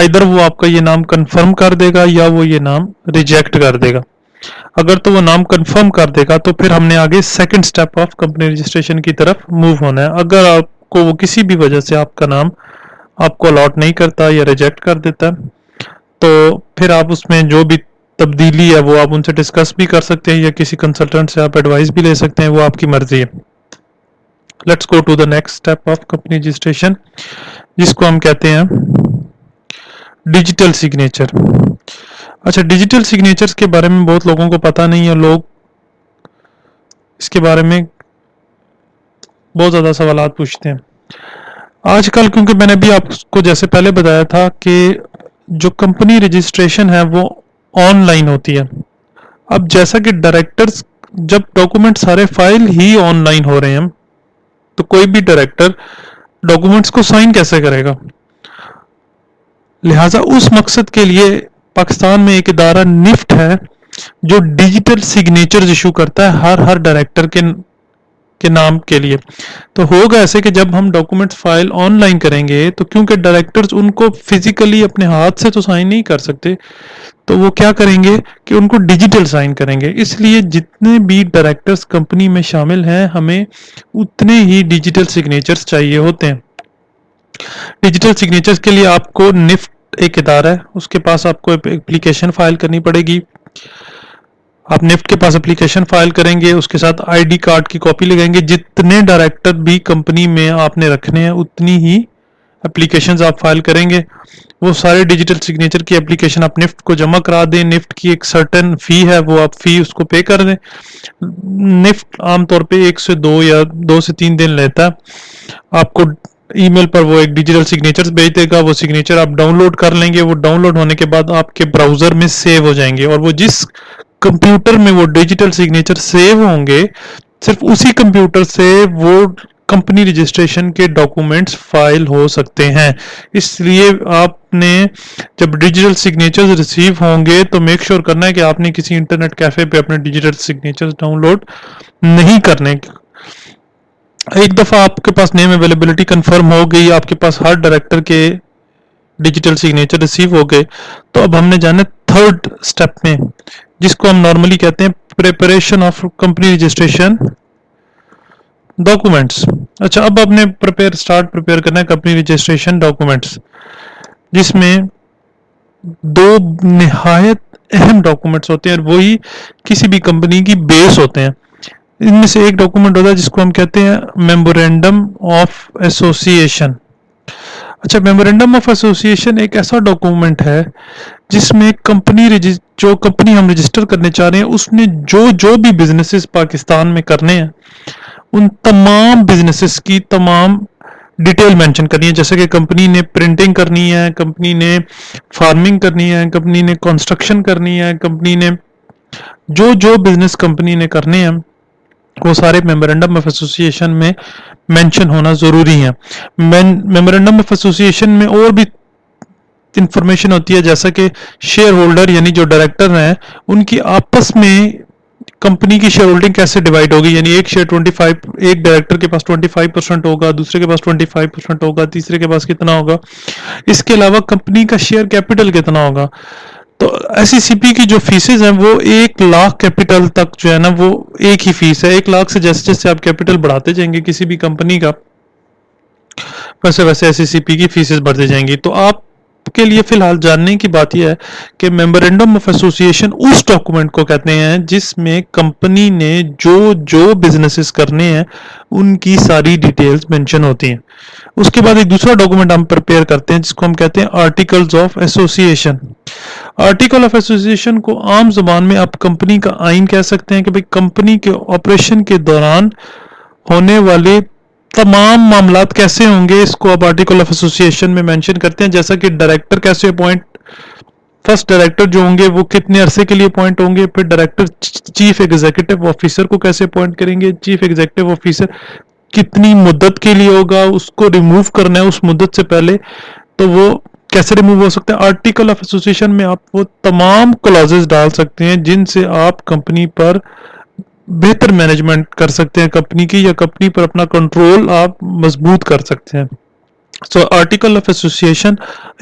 ادھر وہ آپ کا یہ نام کنفرم کر دے گا یا وہ یہ نام ریجیکٹ کر دے گا. اگر تو وہ نام کنفرم کر دے گا تو پھر ہم نے آگے second step of company registration کی طرف موو ہونا ہے. اگر آپ کو وہ کسی بھی وجہ سے آپ کا نام آپ کو الاٹ نہیں کرتا یا ریجیکٹ کر دیتا ہے تو پھر آپ اس میں جو بھی تبدیلی ہے وہ آپ ان سے ڈسکس بھی کر سکتے ہیں یا کسی کنسلٹنٹ سے آپ ایڈوائز بھی لے سکتے ہیں, وہ آپ کی مرضی ہے. Let's go to the next step of company registration, جس کو ہم کہتے ہیں ڈیجیٹل سگنیچر. اچھا, ڈیجیٹل سگنیچرز کے بارے میں بہت لوگوں کو پتہ نہیں ہے, لوگ اس کے بارے میں بہت زیادہ سوالات پوچھتے ہیں آج کل, کیونکہ میں نے بھی آپ کو جیسے پہلے بتایا تھا کہ جو کمپنی رجسٹریشن ہے وہ آن لائن ہوتی ہے. اب جیسا کہ ڈائریکٹرز جب ڈاکومنٹ سارے فائل ہی آن لائن ہو رہے ہیں تو کوئی بھی ڈائریکٹر ڈاکومنٹس کو سائن کیسے کرے گا. لہٰذا اس مقصد کے لیے پاکستان میں ایک ادارہ نفٹ ہے جو ڈیجیٹل سگنیچرز ایشو کرتا ہے ہر ڈائریکٹر کے نام کے لیے. تو ہوگا ایسے کہ جب ہم ڈاکومنٹ فائل آن لائن کریں گے تو کیونکہ ڈائریکٹرز ان کو فزیکلی اپنے ہاتھ سے تو سائن نہیں کر سکتے, تو وہ کیا کریں گے کہ ان کو ڈیجیٹل سائن کریں گے. اس لیے جتنے بھی ڈائریکٹرز کمپنی میں شامل ہیں ہمیں اتنے ہی ڈیجیٹل سگنیچرز چاہیے ہوتے ہیں. ڈیجیٹل سگنیچرز کے لیے آپ کو نفٹ ایک ادارہ ہے, اس کے پاس آپ کو اپلیکیشن فائل کرنی پڑے گی. آپ نفٹ کے پاس اپلیکیشن فائل کریں گے, اس کے ساتھ آئی ڈی کارڈ کی کاپی لگائیں گے. جتنے ڈائریکٹر بھی کمپنی میں آپ نے رکھنے ہیں اتنی ہی اپلیکیشنز آپ فائل کریں گے. وہ سارے ڈیجیٹل سگنیچر کی اپلیکیشن آپ نفٹ کو جمع کرا دیں. نفٹ کی ایک سرٹن فی ہے, وہ آپ فی اس کو پے کر دیں. نفٹ عام طور پہ 1 سے 2 یا 2 سے 3 دن لیتا ہے. آپ کو ای میل پر وہ ایک ڈیجیٹل سگنیچر بھیج دے گا. وہ سگنیچر آپ ڈاؤن لوڈ کر لیں گے. وہ ڈاؤن لوڈ ہونے کے بعد آپ کے براؤزر میں سیو ہو جائیں گے, اور وہ جس کمپیوٹر میں وہ ڈیجیٹل سگنیچر سیو ہوں گے صرف اسی کمپیوٹر سے وہ کمپنی رجسٹریشن کے ڈاکومنٹس فائل ہو سکتے ہیں. اس لیے آپ نے جب ڈیجیٹل سگنیچرز ریسیو ہوں گے تو میک شور کرنا ہے کہ آپ نے کسی انٹرنیٹ کیفے پہ اپنے ڈیجیٹل سگنیچرز ڈاؤن لوڈ نہیں کرنے. ایک دفعہ آپ کے پاس نیم اویلیبلٹی کنفرم ہو گئی, آپ کے پاس ہر ڈائریکٹر کے ڈیجیٹل سگنیچر ریسیو ہو گئے, تو اب ہم نے جانا تھرڈ سٹیپ میں, جس کو ہم نارملی کہتے ہیں preparation of company registration documents. اچھا, اب آپ نے پریپیئر کرنا ہے کمپنی رجسٹریشن ڈاکومنٹس, جس میں 2 نہایت اہم ڈاکومنٹس ہوتے ہیں اور وہی کسی بھی کمپنی کی بیس ہوتے ہیں. ان میں سے ایک ڈاکومنٹ ہوتا ہے جس کو ہم کہتے ہیں میمورینڈم آف ایسوسی ایشن. اچھا, میمورینڈم آف ایسوسی ایشن ایک ایسا ڈاکومنٹ ہے جس میں جو کمپنی ہم رجسٹر کرنے چاہ رہے ہیں اس نے جو بھی بزنسز پاکستان میں کرنے ہیں ان تمام بزنسز کی تمام ڈیٹیل مینشن کرنی ہے. جیسے کہ کمپنی نے پرنٹنگ کرنی ہے, کمپنی نے فارمنگ کرنی ہے, کمپنی نے کنسٹرکشن کرنی ہے, کمپنی نے جو بزنس کمپنی نے کرنے ہیں وہ سارے میمورینڈم آف ایسوسی ایشن میں مینشن ہونا ضروری ہے. میمورینڈم آف ایسوسی ایشن میں اور بھی انفارمیشن ہوتی ہے, جیسا کہ شیئر ہولڈر یعنی جو ڈائریکٹر ہیں ان کی آپس میں کمپنی کی شیئر ہولڈنگ کیسے ڈیوائڈ ہوگی. یعنی ایک ڈائریکٹر کے پاس 25% ہوگا, دوسرے کے پاس 25% ہوگا, تیسرے کے پاس کتنا ہوگا. اس کے علاوہ کمپنی کا شیئر کیپٹل کتنا ہوگا. تو ایس ای سی پی کی جو فیسز ہیں وہ 1 لاکھ کیپٹل تک جو ہے نا وہ ایک ہی فیس ہے. 1 لاکھ سے جیسے جیسے آپ کیپٹل بڑھاتے جائیں گے کسی بھی کمپنی کا ویسے ویسے ایس ای سی پی کی فیسز بڑھتے جائیں گی. تو آپ کے لیے فی الحال جاننے کی بات یہ ہے کہ میمورینڈم آف ایسوسی ایشن اس ڈاکومنٹ کو کہتے ہیں جس میں کمپنی نے جو بزنسز کرنے ہیں ان کی ساری ڈیٹیلز مینشن ہوتی ہیں. اس کے بعد ایک دوسرا ڈاکومنٹ ہم پریپیئر کرتے ہیں جس کو ہم کہتے ہیں آرٹیکلز آف ایسوسی ایشن. آرٹیکل آف ایسوسی ایشن کو عام زبان میں آپ کمپنی کا آئین کہہ سکتے ہیں کہ بھئی کمپنی کے آپریشن کے دوران ہونے والے تمام معاملات کیسے ہوں گے, اس کو آپ آرٹیکل آف ایسوسی ایشن میں مینشن کرتے ہیں. جیسا کہ ڈائریکٹر کیسے فرسٹ ڈائریکٹر جو ہوں گے وہ کتنے عرصے کے لیے اپوائنٹ ہوں گے, پھر ڈائریکٹر چیف ایگزیکٹو آفیسر کو کیسے اپوائنٹ کریں گے, چیف ایگزیکٹو آفیسر کتنی مدت کے لیے ہوگا, اس کو ریموو کرنا ہے اس مدت سے پہلے تو وہ کیسے ریموو ہو سکتا ہے. آرٹیکل آف ایسوسی ایشن میں آپ وہ تمام کلازز ڈال سکتے ہیں جن سے آپ کمپنی پر بہتر مینجمنٹ کر سکتے ہیں کمپنی کی, یا کمپنی پر اپنا کنٹرول آپ مضبوط کر سکتے ہیں. سو آرٹیکل آف ایسوسیشن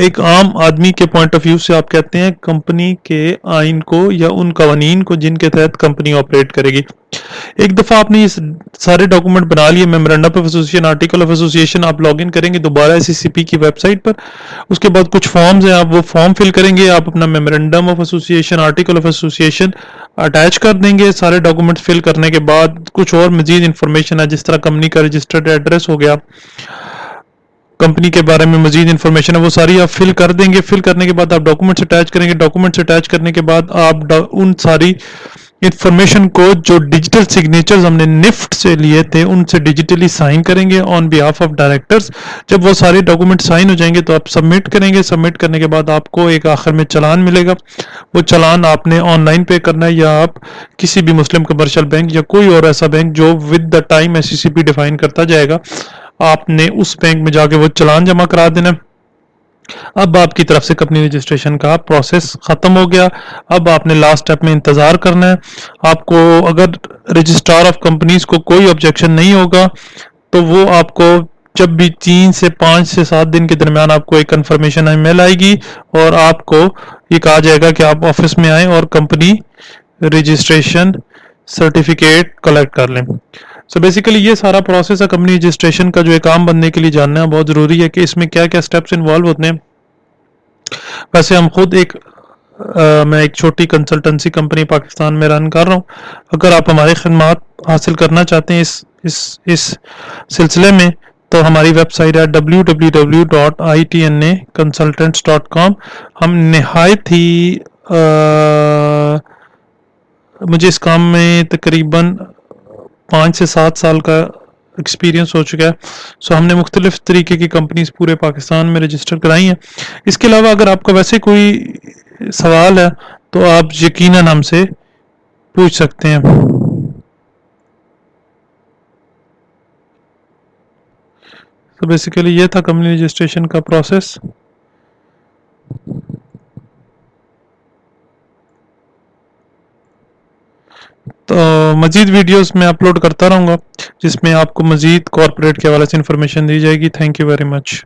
ایک عام آدمی کے پوائنٹ آف ویو سے آپ کہتے ہیں کمپنی کے آئین کو یا ان قوانین کو جن کے تحت کمپنی آپریٹ کرے گی. ایک دفعہ آپ نے یہ سارے ڈاکومنٹ بنا لیے، memorandum of association, article of association, آپ لاگ ان کریں گے دوبارہ SCCP کی ویب سائٹ پر. اس کے بعد کچھ فارمز ہیں، آپ وہ فارم فل کریں گے، آپ اپنا memorandum of association, article of association attach کر دیں گے. سارے ڈاکومنٹ فل کرنے کے بعد کچھ اور مزید انفارمیشن ہے، جس طرح کمپنی کا رجسٹرڈ ایڈریس ہو گیا، کمپنی کے بارے میں مزید انفارمیشن ہے، وہ ساری آپ فل کر دیں گے. فل کرنے کے بعد آپ ڈاکومنٹس اٹیچ کریں گے. ڈاکومنٹس اٹیچ کرنے کے بعد آپ ان ساری انفارمیشن کو جو ڈیجیٹل سگنیچرز ہم نے نفٹ سے لیے تھے ان سے ڈیجیٹلی سائن کریں گے آن بیہاف آف ڈائریکٹرز. جب وہ سارے ڈاکومنٹ سائن ہو جائیں گے تو آپ سبمٹ کریں گے. سبمٹ کرنے کے بعد آپ کو ایک آخر میں چلان ملے گا. وہ چلان آپ نے آن لائن پے کرنا ہے، یا آپ کسی بھی مسلم کمرشل بینک یا کوئی اور ایسا بینک جو with the time SCCP define کرتا جائے گا، آپ نے اس بینک میں جا کے وہ چلان جمع کرا دینا. اب آپ کی طرف سے کمپنی رجسٹریشن کا پروسیس ختم ہو گیا. اب آپ نے لاسٹ اسٹیپ میں انتظار کرنا ہے. آپ کو اگر رجسٹرار آف کمپنیز کو کوئی آبجیکشن نہیں ہوگا تو وہ آپ کو جب بھی 3 سے 5 سے 7 دن کے درمیان آپ کو ایک کنفرمیشن ای میل آئے گی اور آپ کو یہ کہا جائے گا کہ آپ آفس میں آئیں اور کمپنی رجسٹریشن سرٹیفکیٹ کلیکٹ کر لیں. سو بیسیکلی یہ سارا پروسیس ہے کمپنی رجسٹریشن کا، جو ایک عام بندے کے لیے جاننا بہت ضروری ہے کہ اس میں کیا کیا سٹیپس انوالو ہوتے ہیں. ویسے ہم خود میں ایک چھوٹی کنسلٹنسی کمپنی پاکستان میں رن کر رہا ہوں. اگر آپ ہماری خدمات حاصل کرنا چاہتے ہیں اس سلسلے میں تو ہماری ویب سائٹ ہے www.itnaconsultants.com. ہم نہایت ہی مجھے اس کام میں تقریباً 5 سے 7 سال کا ایکسپیرینس ہو چکا ہے. سو ہم نے مختلف طریقے کی کمپنیز پورے پاکستان میں رجسٹر کرائی ہیں. اس کے علاوہ اگر آپ کا ویسے کوئی سوال ہے تو آپ یقیناً ہم سے پوچھ سکتے ہیں. تو بیسیکلی یہ تھا کمپنی رجسٹریشن کا پروسیس. تو مزید ویڈیوز میں اپلوڈ کرتا رہوں گا جس میں آپ کو مزید کارپوریٹ کے حوالے سے انفارمیشن دی جائے گی. Thank you very much.